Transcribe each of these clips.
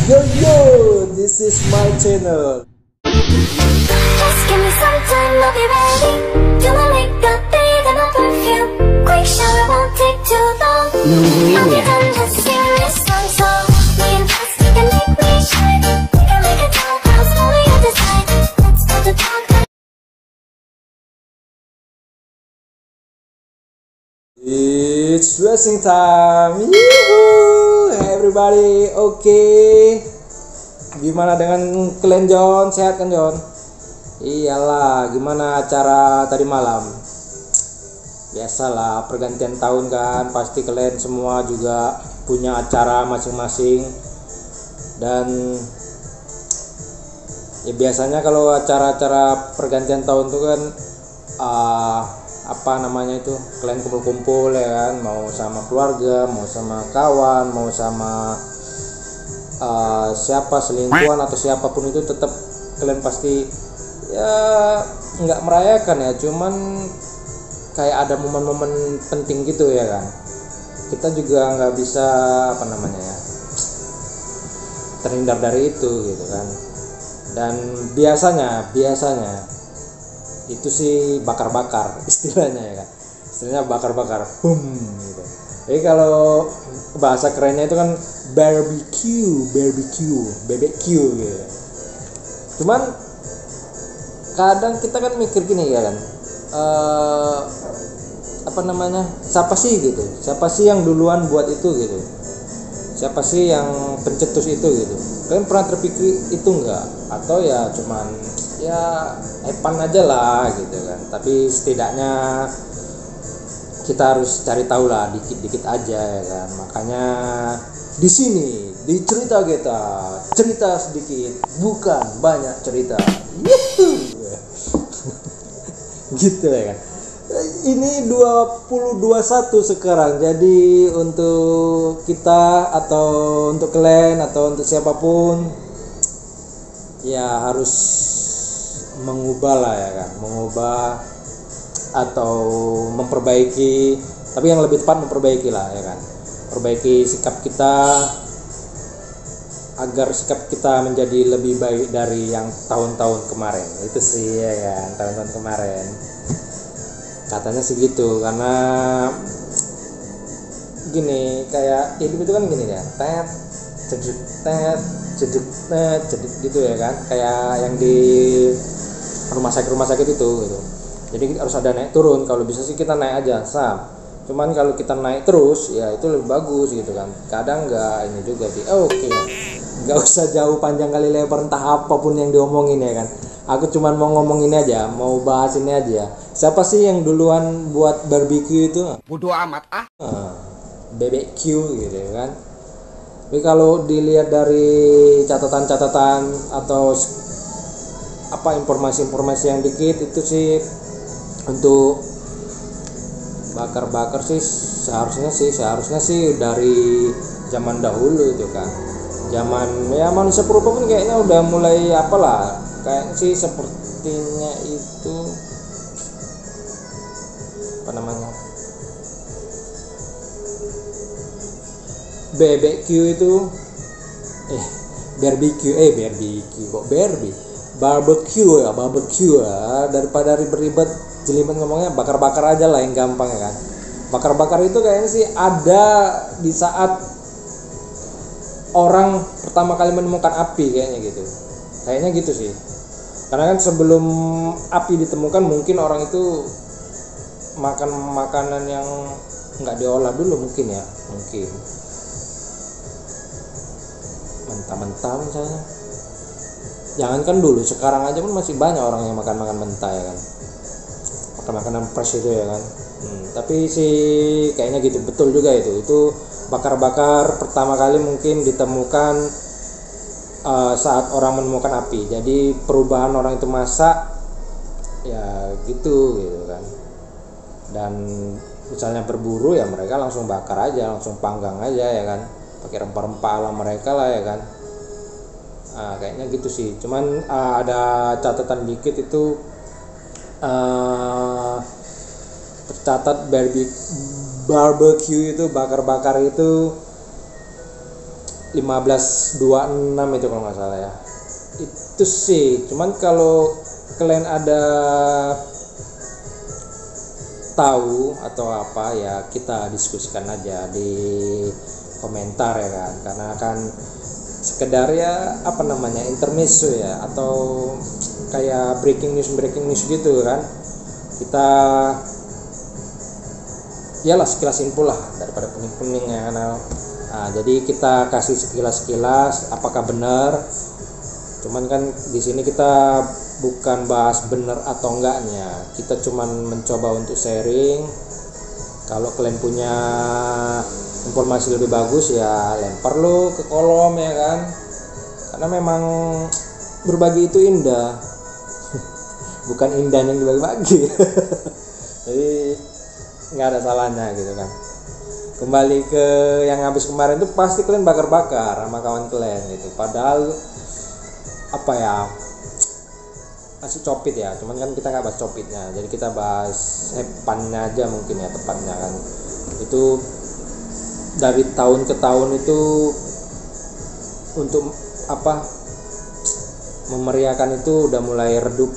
Yo yo, this is my channel. Just give me some time, I'll be ready. Do my makeup, bathe in my perfume. Quick shower won't take too long. I'll be done to sing this song, so me and us, we can make me shine. We can make a dollhouse, only you decide. Let's build a dog. It's dressing time. Yuhu, everybody, okay. Gimana dengan kalian John? Sehat kan John? Iyalah, gimana acara tadi malam? Biasalah, pergantian tahun kan, pasti kalian semua juga punya acara masing-masing. Dan ya biasanya kalau acara-acara pergantian tahun tuh kan apa namanya itu, kalian kumpul-kumpul ya kan, mau sama keluarga, mau sama kawan, mau sama siapa, selingkuhan atau siapapun itu, tetap kalian pasti ya nggak merayakan ya, cuman kayak ada momen-momen penting gitu ya kan. Kita juga nggak bisa apa namanya ya, terhindar dari itu gitu kan. Dan biasanya itu sih bakar-bakar istilahnya ya kan, istilahnya bakar-bakar, boom gitu. Jadi kalau bahasa kerennya itu kan barbecue gitu. Cuman kadang kita kan mikir gini ya kan, apa namanya, siapa sih yang duluan buat itu gitu, siapa sih yang pencetus itu gitu. Kalian pernah terpikir itu enggak? Atau ya cuman ya epan aja lah gitu kan. Tapi setidaknya kita harus cari tahu lah dikit-dikit aja ya kan. Makanya di sini di cerita kita, cerita sedikit bukan banyak cerita. Gitu ya kan. Ini 2021 sekarang. Jadi untuk kita atau untuk kalian atau untuk siapapun ya harus mengubah lah ya kan, mengubah atau memperbaiki, tapi yang lebih tepat memperbaiki lah ya kan, perbaiki sikap kita agar sikap kita menjadi lebih baik dari yang tahun-tahun kemarin. Itu sih ya kan, tahun-tahun kemarin katanya sih gitu. Karena gini, kayak hidup itu kan gini ya, cedek gitu ya kan, kayak yang di rumah sakit itu gitu. Jadi harus ada naik turun. Kalau bisa sih kita naik aja cuman kalau kita naik terus ya itu lebih bagus gitu kan. Kadang nggak ini juga sih. Oke. Nggak usah jauh panjang kali lebar entah apapun yang diomongin ya kan. Aku cuman mau ngomong ini aja, mau bahas ini aja. Siapa sih yang duluan buat barbecue itu? Bodoh amat BBQ gitu kan. Tapi kalau dilihat dari catatan-catatan atau apa informasi-informasi yang dikit itu sih, untuk bakar-bakar sih seharusnya sih dari zaman dahulu itu kan. Zaman ya manusia purba pun kayaknya udah mulai apalah, kayak sih sepertinya itu apa namanya, BBQ itu barbecue ya, daripada ribet-ribet jelimet ngomongnya, bakar-bakar aja lah yang gampang ya kan. Bakar-bakar itu kayaknya sih ada di saat orang pertama kali menemukan api kayaknya gitu sih. Karena kan sebelum api ditemukan mungkin orang itu makan makanan yang nggak diolah dulu mungkin mentah-mentah misalnya. Jangankan dulu, sekarang aja pun masih banyak orang yang makan mentah ya kan, makan makanan fresh itu ya kan. Tapi sih kayaknya gitu, betul juga itu bakar-bakar pertama kali mungkin ditemukan saat orang menemukan api. Jadi perubahan orang itu masak ya gitu kan. Dan misalnya berburu ya mereka langsung bakar aja, langsung panggang aja ya kan, pakai rempah-rempah ala mereka lah ya kan. Kayaknya gitu sih. Cuman ada catatan dikit itu, tercatat barbecue itu bakar-bakar itu 1526 itu kalau nggak salah ya. Itu sih, cuman kalau kalian ada tahu atau apa ya, kita diskusikan aja di komentar ya kan, karena kan sekedar ya apa namanya intermezzo ya, atau kayak breaking news gitu kan, kita iyalah sekilas info lah daripada pening-pening ya kan. Nah, jadi kita kasih sekilas apakah benar, cuman kan di sini kita bukan bahas benar atau enggaknya, kita cuman mencoba untuk sharing. Kalau kalian punya informasi lebih bagus ya lempar lo ke kolom ya kan, karena memang berbagi itu indah bukan indah yang dibagi-bagi jadi nggak ada salahnya gitu kan. Kembali ke yang habis kemarin tuh pasti kalian bakar-bakar sama kawan kalian gitu, padahal apa ya, masih copit ya, cuman kan kita nggak bahas copitnya, jadi kita bahas hepannya aja mungkin ya tepatnya kan. Itu dari tahun ke tahun itu untuk apa, memeriahkan itu udah mulai redup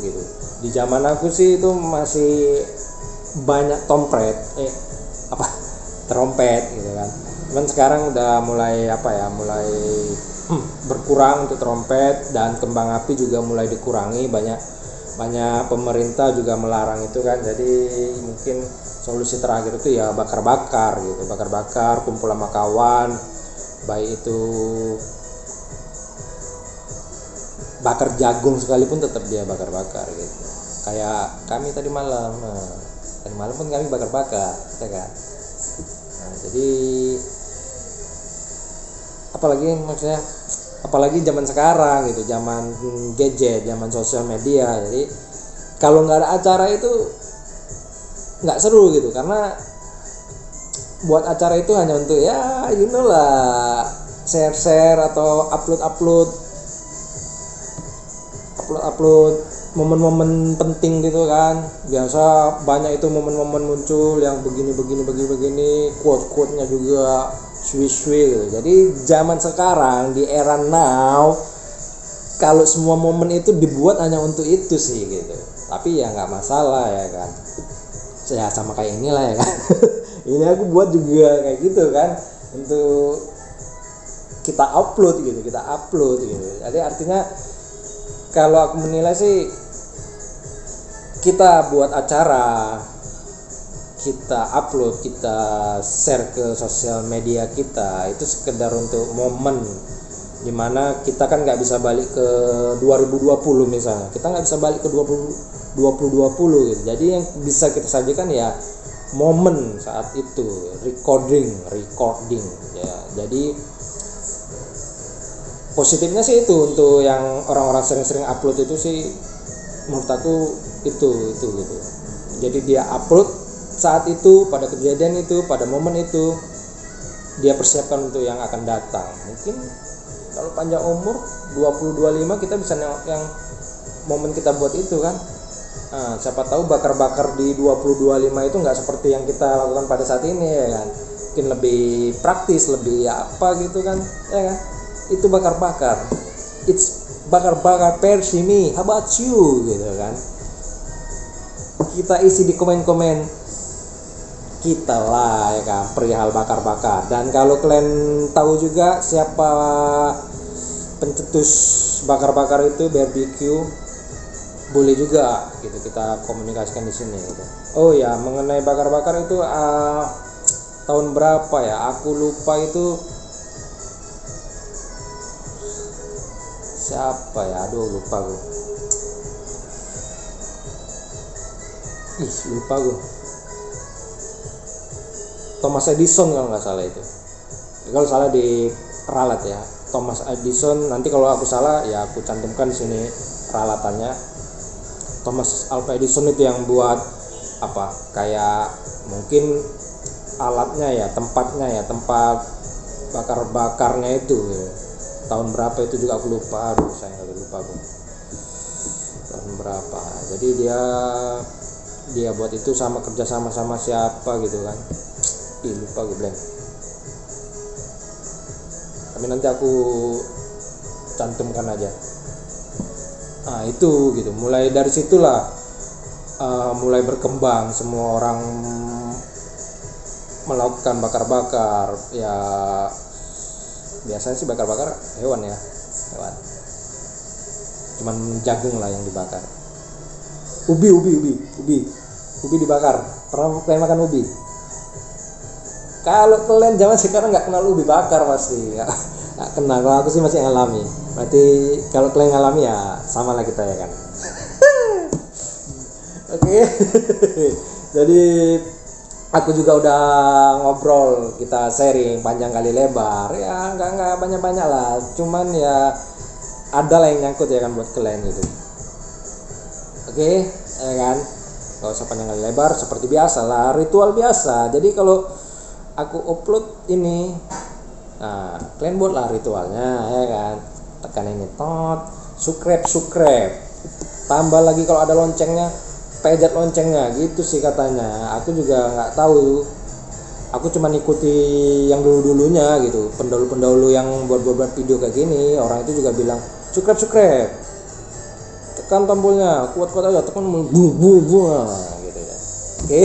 gitu. Di zaman aku sih itu masih banyak trompet gitu kan. Cuman sekarang udah mulai mulai berkurang untuk trompet, dan kembang api juga mulai dikurangi, banyak pemerintah juga melarang itu kan. Jadi mungkin solusi terakhir itu ya bakar-bakar gitu, kumpul sama kawan, baik itu bakar jagung sekalipun tetap dia bakar-bakar gitu. Kayak kami tadi malam pun kami bakar-bakar ya kan. Nah, jadi apalagi zaman sekarang gitu, zaman gadget, zaman sosial media. Jadi kalau nggak ada acara itu nggak seru gitu, karena buat acara itu hanya untuk ya lah share atau upload momen-momen penting gitu kan. Biasa banyak itu momen-momen muncul yang begini, quote-nya juga swish gitu. Jadi zaman sekarang di era now, kalau semua momen itu dibuat hanya untuk itu sih gitu, tapi ya nggak masalah ya kan. Ya sama kayak inilah ya kan ini aku buat juga kayak gitu kan, untuk kita upload gitu. Jadi artinya kalau aku menilai sih, kita buat acara, kita upload, kita share ke sosial media kita, itu sekedar untuk momen dimana kita kan nggak bisa balik ke 2020 misalnya, kita nggak bisa balik ke 2020 gitu. Jadi yang bisa kita sajikan ya momen saat itu, recording ya. Jadi positifnya sih itu, untuk yang orang-orang sering-sering upload itu sih menurut aku itu gitu. Jadi dia upload saat itu, pada kejadian itu, pada momen itu, dia persiapkan untuk yang akan datang. Mungkin kalau panjang umur 20-25 kita bisa nengok yang momen kita buat itu kan. Nah, siapa tahu bakar-bakar di 20-25 itu nggak seperti yang kita lakukan pada saat ini ya kan. Mungkin lebih praktis, lebih apa gitu kan ya kan. Itu bakar-bakar, it's bakar-bakar versi me, how about you gitu kan. Kita isi di komen-komen kita lah ya kan, perihal bakar-bakar. Dan kalau kalian tahu juga siapa pencetus bakar-bakar itu, barbecue, boleh juga gitu kita komunikasikan di sini gitu. Oh ya, mengenai bakar-bakar itu tahun berapa ya, aku lupa itu siapa ya, lupa gue. Lupa gue. Thomas Edison kalau nggak salah itu. Kalau salah di ralat ya, Thomas Edison. Nanti kalau aku salah ya aku cantumkan di sini peralatannya. Thomas Alva Edison itu yang buat apa? Kayak mungkin alatnya ya, tempat bakar-bakarnya itu. Ya. Tahun berapa itu juga aku lupa, saya nggak lupa aku tahun berapa. Jadi dia buat itu kerja sama siapa gitu kan, lupa gue blank. tapi nanti aku cantumkan aja. Nah itu gitu, mulai dari situlah mulai berkembang, semua orang melakukan bakar-bakar. Ya biasanya sih bakar-bakar hewan, cuman jagung lah yang dibakar. Ubi dibakar. Pernah kalian makan ubi? Kalau kalian zaman sekarang nggak kenal ubi bakar pasti nggak kenal. Kalau aku sih masih ngalami. Berarti kalau kalian ngalami ya sama lah kita ya kan. Oke. Jadi aku juga udah ngobrol, kita sharing panjang kali lebar ya, nggak banyak lah, cuman ya ada lah yang nyangkut ya kan buat kalian gitu. Oke, ya kan, nggak usah panjang kali lebar, seperti biasa lah, ritual biasa. Jadi kalau aku upload ini, nah kalian buatlah ritualnya ya kan, tekan ini subscribe, tambah lagi kalau ada loncengnya, pencet loncengnya gitu sih katanya. Aku juga nggak tahu, aku cuma ikuti yang dulunya gitu, pendahulu yang buat video kayak gini. Orang itu juga bilang subscribe, tekan tombolnya kuat aja, tekan gitu ya. Oke.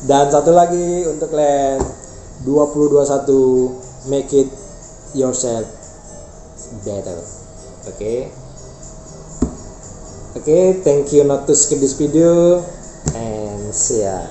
Dan satu lagi untuk kalian 2021, make it yourself better. Okay, thank you not to skip this video and see ya.